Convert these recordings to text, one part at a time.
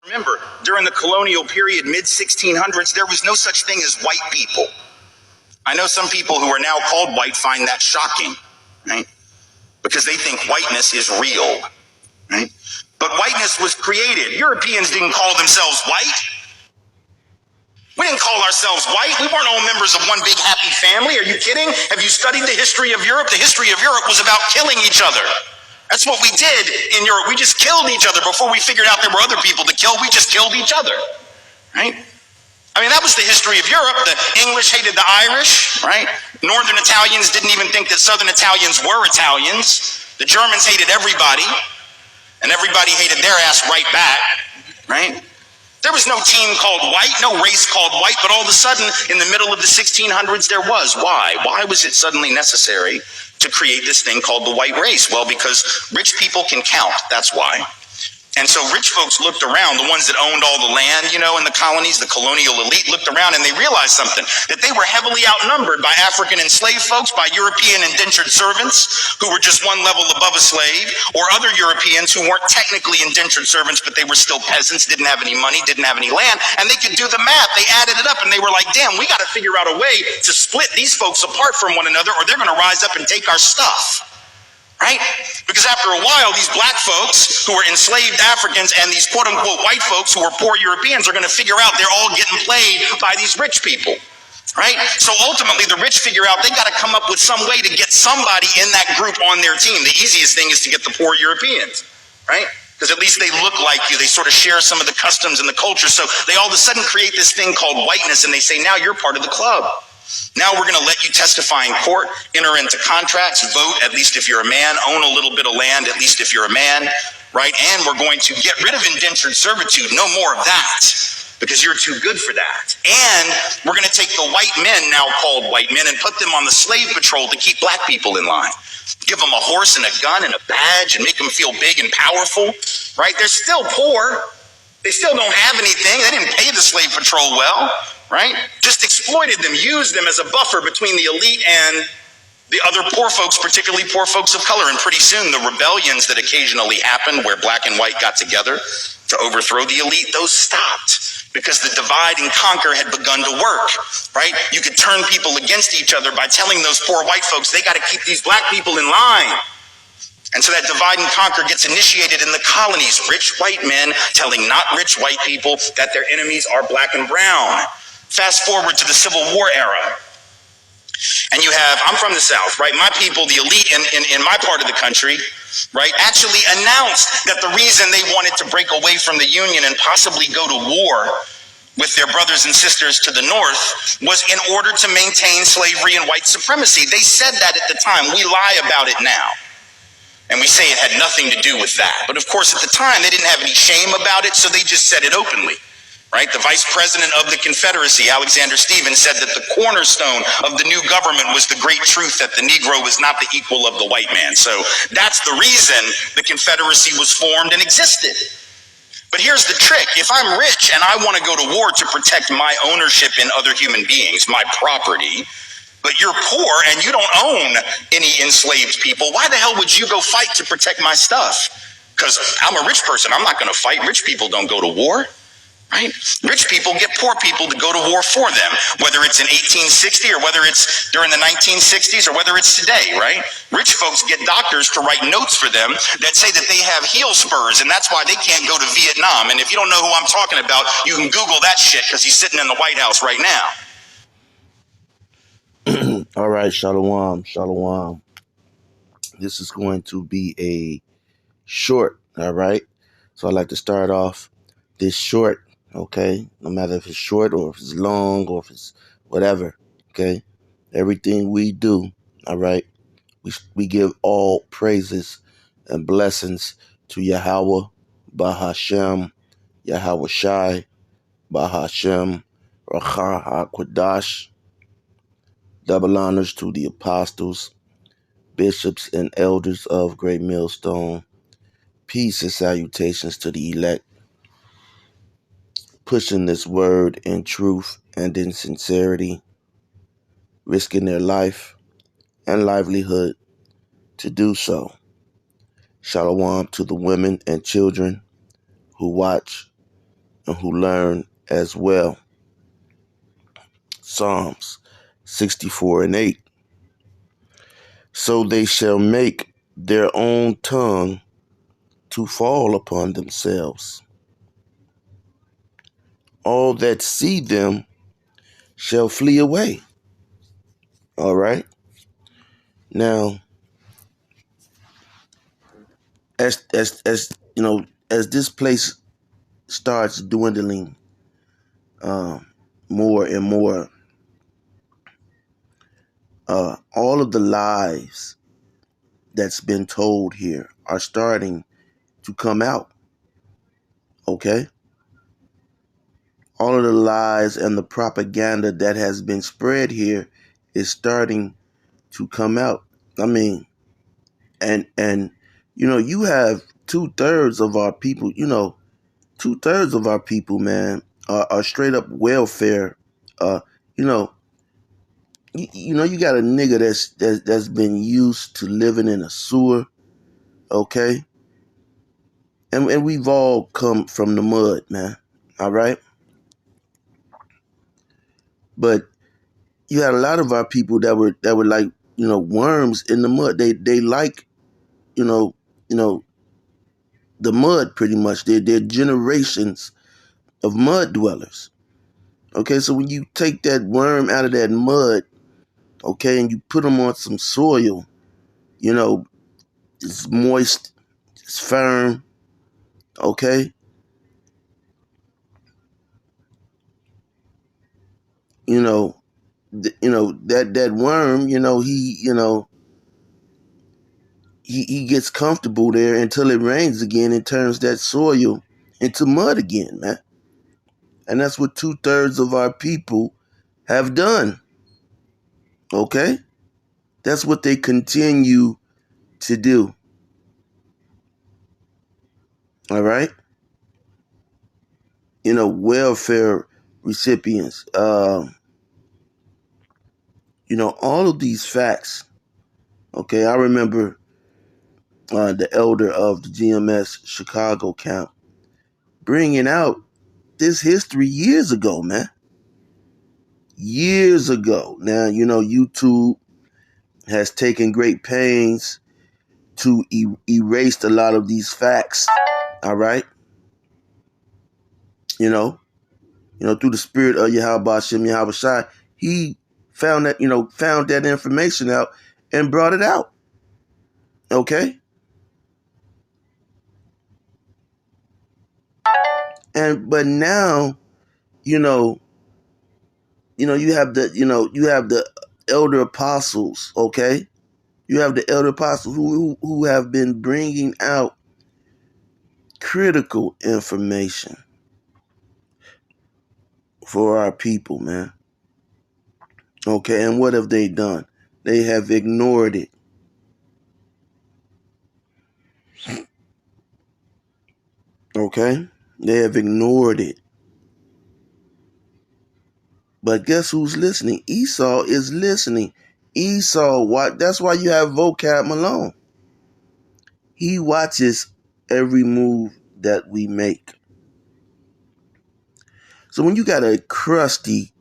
Remember, during the colonial period, mid-1600s, there was no such thing as white people. I know some people who are now called white find that shocking, right? Because they think whiteness is real, right? But whiteness was created. Europeans didn't call themselves white. We didn't call ourselves white. We weren't all members of one big happy family. Are you kidding? Have you studied the history of Europe? The history of Europe was about killing each other. That's what we did in Europe. We just killed each other before we figured out there were other people to kill. We just killed each other, right? I mean, that was the history of Europe. The English hated the Irish, right? Northern Italians didn't even think that Southern Italians were Italians. The Germans hated everybody, and everybody hated their ass right back, right? There was no team called white, no race called white, but all of a sudden, in the middle of the 1600s, there was. Why? Why was it suddenly necessary to create this thing called the white race? Well, because rich people can count, that's why. And so rich folks looked around, the ones that owned all the land, in the colonies, the colonial elite looked around and they realized something, that they were heavily outnumbered by African enslaved folks, by European indentured servants who were just one level above a slave, or other Europeans who weren't technically indentured servants, but they were still peasants, didn't have any money, didn't have any land, and they could do the math. They added it up and they were like, damn, we got to figure out a way to split these folks apart from one another or they're going to rise up and take our stuff. Right? Because after a while, these black folks who were enslaved Africans and these quote unquote white folks who were poor Europeans are going to figure out they're all getting played by these rich people. Right? So ultimately, the rich figure out they got to come up with some way to get somebody in that group on their team. The easiest thing is to get the poor Europeans. Right? Because at least they look like you. They sort of share some of the customs and the culture. So they all of a sudden create this thing called whiteness and they say, now you're part of the club. Now we're going to let you testify in court, enter into contracts, vote, at least if you're a man, own a little bit of land, at least if you're a man, right? And we're going to get rid of indentured servitude, no more of that, because you're too good for that. And we're going to take the white men, now called white men, and put them on the slave patrol to keep black people in line. Give them a horse and a gun and a badge and make them feel big and powerful, right? They're still poor. They still don't have anything. They didn't pay the slave patrol well, right? Just exploited them, used them as a buffer between the elite and the other poor folks, particularly poor folks of color. And pretty soon, the rebellions that occasionally happened where black and white got together to overthrow the elite, those stopped because the divide and conquer had begun to work, right? You could turn people against each other by telling those poor white folks, they got to keep these black people in line. And so that divide and conquer gets initiated in the colonies. Rich white men telling not rich white people that their enemies are black and brown. Fast forward to the Civil War era. And you have, I'm from the South, right? My people, the elite in my part of the country, right, actually announced that the reason they wanted to break away from the Union and possibly go to war with their brothers and sisters to the north was in order to maintain slavery and white supremacy. They said that at the time. We lie about it now. And we say it had nothing to do with that. But of course, at the time, they didn't have any shame about it, so they just said it openly, right? The vice president of the Confederacy, Alexander Stephens, said that the cornerstone of the new government was the great truth that the Negro was not the equal of the white man. So that's the reason the Confederacy was formed and existed. But here's the trick. If I'm rich and I want to go to war to protect my ownership in other human beings, my property, but you're poor and you don't own any enslaved people, why the hell would you go fight to protect my stuff? Because I'm a rich person. I'm not going to fight. Rich people don't go to war, right? Rich people get poor people to go to war for them, whether it's in 1860 or whether it's during the 1960s or whether it's today, right? Rich folks get doctors to write notes for them that say that they have heel spurs and that's why they can't go to Vietnam. And if you don't know who I'm talking about, you can Google that shit because he's sitting in the White House right now. All right, Shalom. This is going to be a short, all right? So I'd like to start off this short, okay? No matter if it's short or if it's long or if it's whatever, okay? Everything we do, all right? We give all praises and blessings to Yahweh, Bahashem, Yahweh Shai, Bahashem, Racha HaKodash. Double honors to the apostles, bishops, and elders of Great Millstone. Peace and salutations to the elect, pushing this word in truth and in sincerity, risking their life and livelihood to do so. Shalom to the women and children who watch and who learn as well. Psalms 64:8. So they shall make their own tongue to fall upon themselves. All that see them shall flee away. All right. Now, as this place starts dwindling more and more, all of the lies that's been told here are starting to come out. Okay. All of the lies and the propaganda that has been spread here is starting to come out. I mean, and you have 2/3 of our people. 2/3 of our people, man, are straight up welfare. Uh, you know, you got a nigga that's been used to living in a sewer. Okay, and we've all come from the mud, man. All right, but you had a lot of our people that were like worms in the mud. They like you know you know the mud pretty much. They're generations of mud dwellers. Okay, so when you take that worm out of that mud, okay, and you put them on some soil, it's moist, it's firm, okay, you know, that worm, he gets comfortable there until it rains again and turns that soil into mud again, man. And that's what 2/3 of our people have done. Okay, that's what they continue to do. All right, welfare recipients. All of these facts. Okay, I remember the elder of the GMS Chicago camp bringing out this history years ago, man. Years ago. Now, YouTube has taken great pains to erase a lot of these facts. All right. Through the spirit of Yahweh Shem Yahweh Shai, he found that information out and brought it out. Okay. But now, you have the elder apostles, okay? You have the elder apostles who have been bringing out critical information for our people, man. Okay, and what have they done? They have ignored it. Okay? They have ignored it. But guess who's listening? Esau is listening. That's why you have Vocab Malone. He watches every move that we make. So when you got a crusty,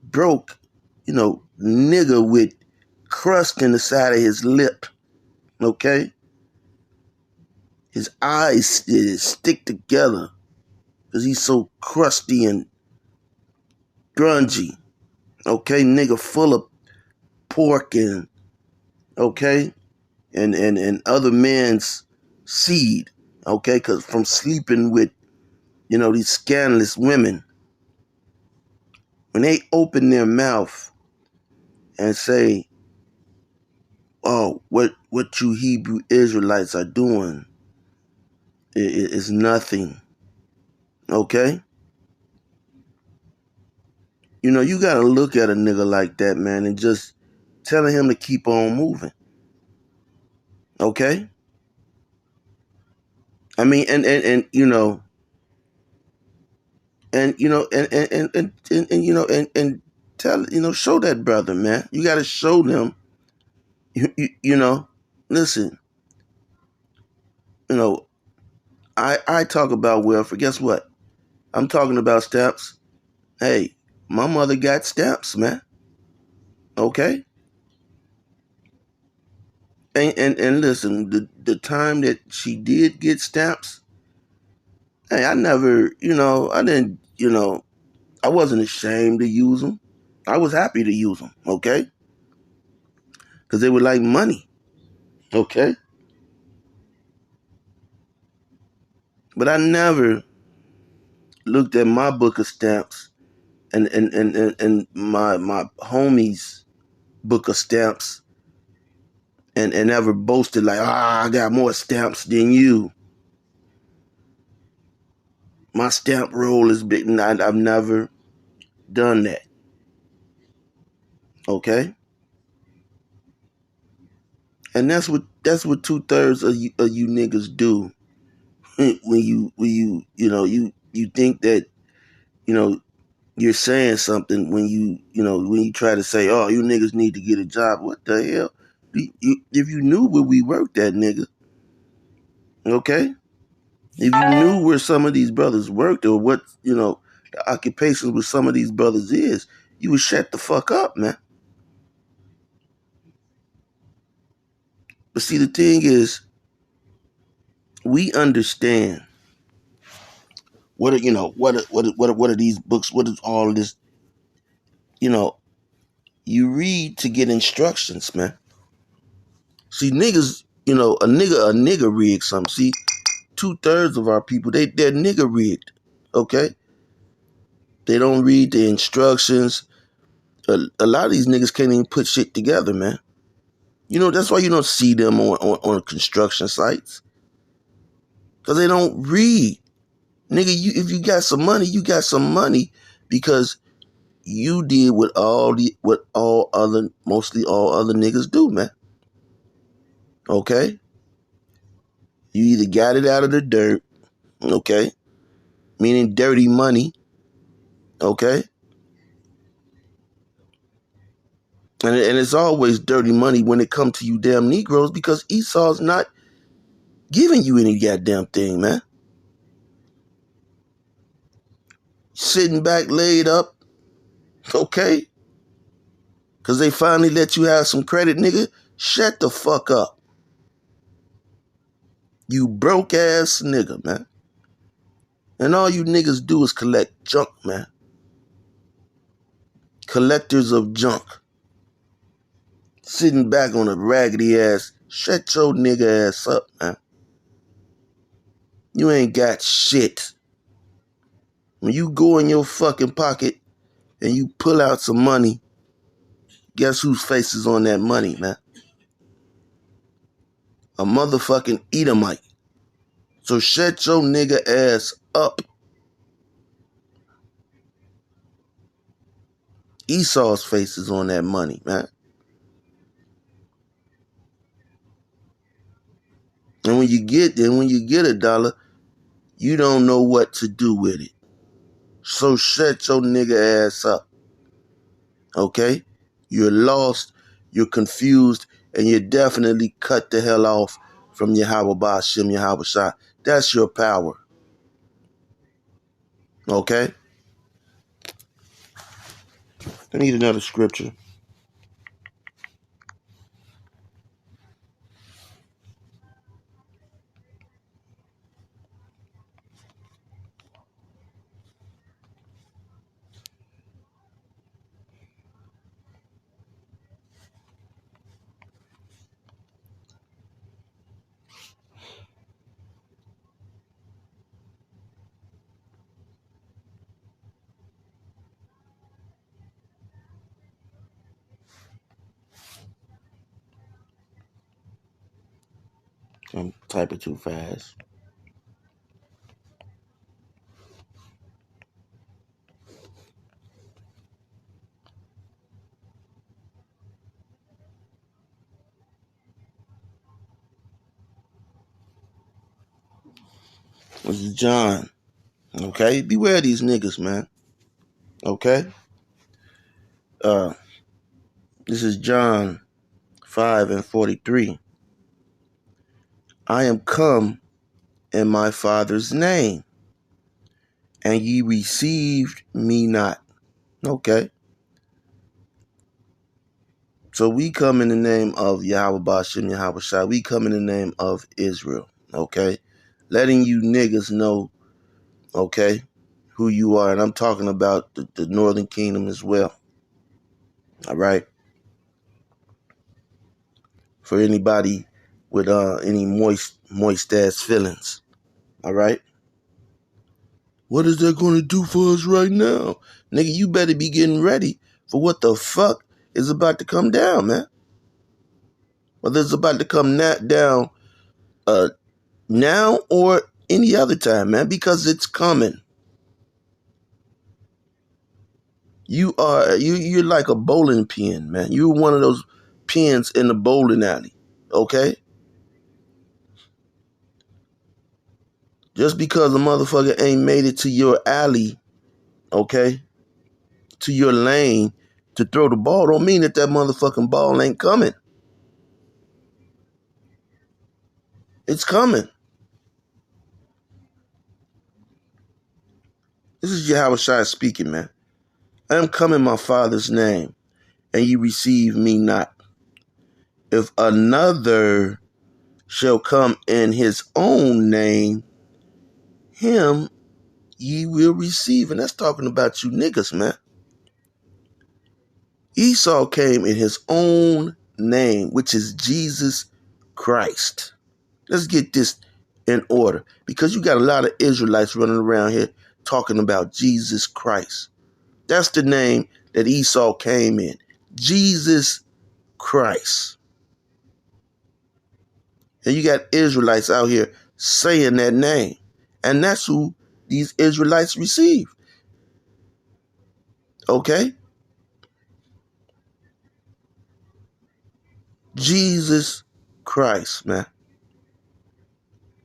broke, nigga with crust in the side of his lip, okay? His eyes stick together because he's so crusty and grungy, okay? Nigga full of pork and, okay? And other men's seed, okay? Because from sleeping with, these scandalous women, when they open their mouth and say, oh, what you Hebrew Israelites are doing is nothing. Okay? You got to look at a nigga like that, man, and just telling him to keep on moving. Okay? I mean, and tell, show that brother, man. You got to show them, listen, I talk about welfare. Guess what? I'm talking about stamps. Hey, my mother got stamps, man. Okay? And listen, the time that she did get stamps, hey, I never, I didn't, I wasn't ashamed to use them. I was happy to use them, okay? Because they were like money, okay? But I never looked at my book of stamps and my homies' book of stamps and ever boasted like, I got more stamps than you. My stamp roll is big. I've never done that, okay? And that's what 2/3 of you niggas do when you think that you know you're saying something when you try to say, oh, you niggas need to get a job. What the hell? If you knew where we worked at, nigga, okay? If you knew where some of these brothers worked or what, the occupations where some of these brothers is, you would shut the fuck up, man. But see, the thing is, we understand what are these books? What is all this? You know, you read to get instructions, man. See, niggas, a nigga rigged something. See, 2/3 of our people, they're nigga rigged. Okay, they don't read the instructions. A lot of these niggas can't even put shit together, man. That's why you don't see them on construction sites, because they don't read. Nigga, if you got some money, you got some money because you did mostly all other niggas do, man. Okay? You either got it out of the dirt, okay? Meaning dirty money, okay? And it's always dirty money when it comes to you damn Negroes because Esau's not giving you any goddamn thing, man. Sitting back, laid up, okay? Because they finally let you have some credit, nigga. Shut the fuck up. You broke ass nigga, man. And all you niggas do is collect junk, man. Collectors of junk. Sitting back on a raggedy ass. Shut your nigga ass up, man. You ain't got shit. When you go in your fucking pocket and you pull out some money, guess whose face is on that money, man? A motherfucking Edomite. So shut your nigga ass up. Esau's face is on that money, man. And when you get $1, you don't know what to do with it. So shut your nigga ass up. Okay? You're lost, you're confused, and you're definitely cut the hell off from Yahweh Ba'ashem Yahweh Shah. That's your power. Okay? I need another scripture. I'm typing too fast. This is John. Okay? Beware these niggas, man. Okay? This is John 5:43. I am come in my Father's name, and ye received me not. Okay. So we come in the name of Yahweh Bashim Yahweh Shai. We come in the name of Israel. Okay. Letting you niggas know, okay, who you are. And I'm talking about the Northern Kingdom as well. All right. For anybody with any moist ass feelings. All right. What is that going to do for us right now? Nigga, you better be getting ready for what the fuck is about to come down, man. Whether it's about to come down now or any other time, man, because it's coming. You're like a bowling pin, man. You're one of those pins in the bowling alley, okay? Just because a motherfucker ain't made it to your alley, okay, to your lane to throw the ball, don't mean that motherfucking ball ain't coming. It's coming. This is Yahweh Shai speaking, man. I am come in my Father's name, and ye receive me not. If another shall come in his own name, him ye will receive. And that's talking about you niggas, man. Esau came in his own name, which is Jesus Christ. Let's get this in order, because you got a lot of Israelites running around here talking about Jesus Christ. That's the name that Esau came in. Jesus Christ. And you got Israelites out here saying that name. And that's who these Israelites receive. Okay? Jesus Christ, man.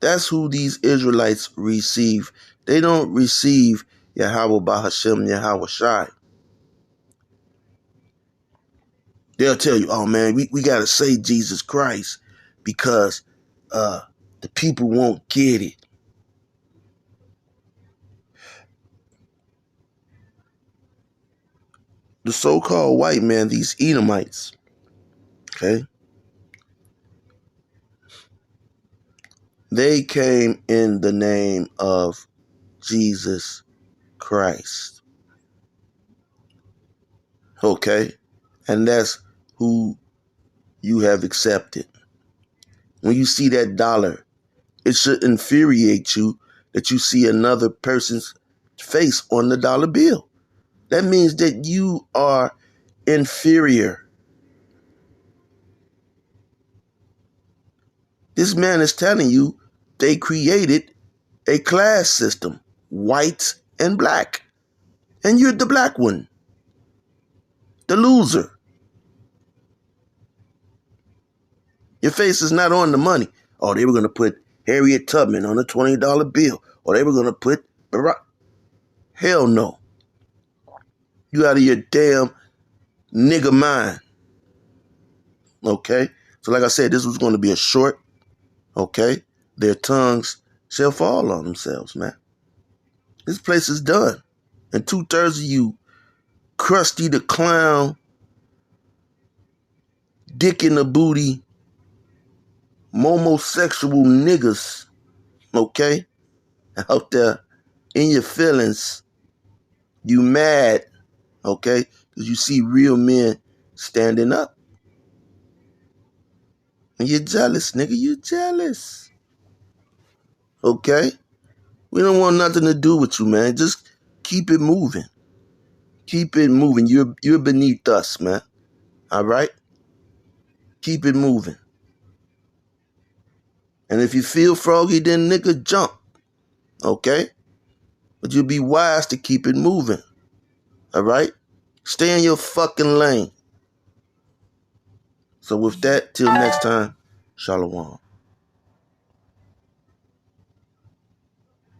That's who these Israelites receive. They don't receive Yahweh Bahashem, Yahweh Shai. They'll tell you, oh man, we got to say Jesus Christ because the people won't get it. The so-called white man, these Edomites, okay, they came in the name of Jesus Christ. Okay? And that's who you have accepted. When you see that dollar, it should infuriate you that you see another person's face on the dollar bill. That means that you are inferior. This man is telling you they created a class system, white and black. And you're the black one, the loser. Your face is not on the money. Oh, they were going to put Harriet Tubman on a $20 bill. Or they were going to put Barack. Hell no. You out of your damn nigga mind. Okay? So like I said, this was going to be a short, okay? Their tongues shall fall on themselves, man. This place is done. And 2/3 of you, Krusty the Clown, dick in the booty, homosexual niggas, okay? Out there in your feelings, you mad, okay? Because you see real men standing up. And you're jealous, nigga. You're jealous. Okay? We don't want nothing to do with you, man. Just keep it moving. Keep it moving. You're beneath us, man. All right? Keep it moving. And if you feel froggy, then nigga jump. Okay? But you'll be wise to keep it moving. All right? Stay in your fucking lane. So with that, till next time, Shalom.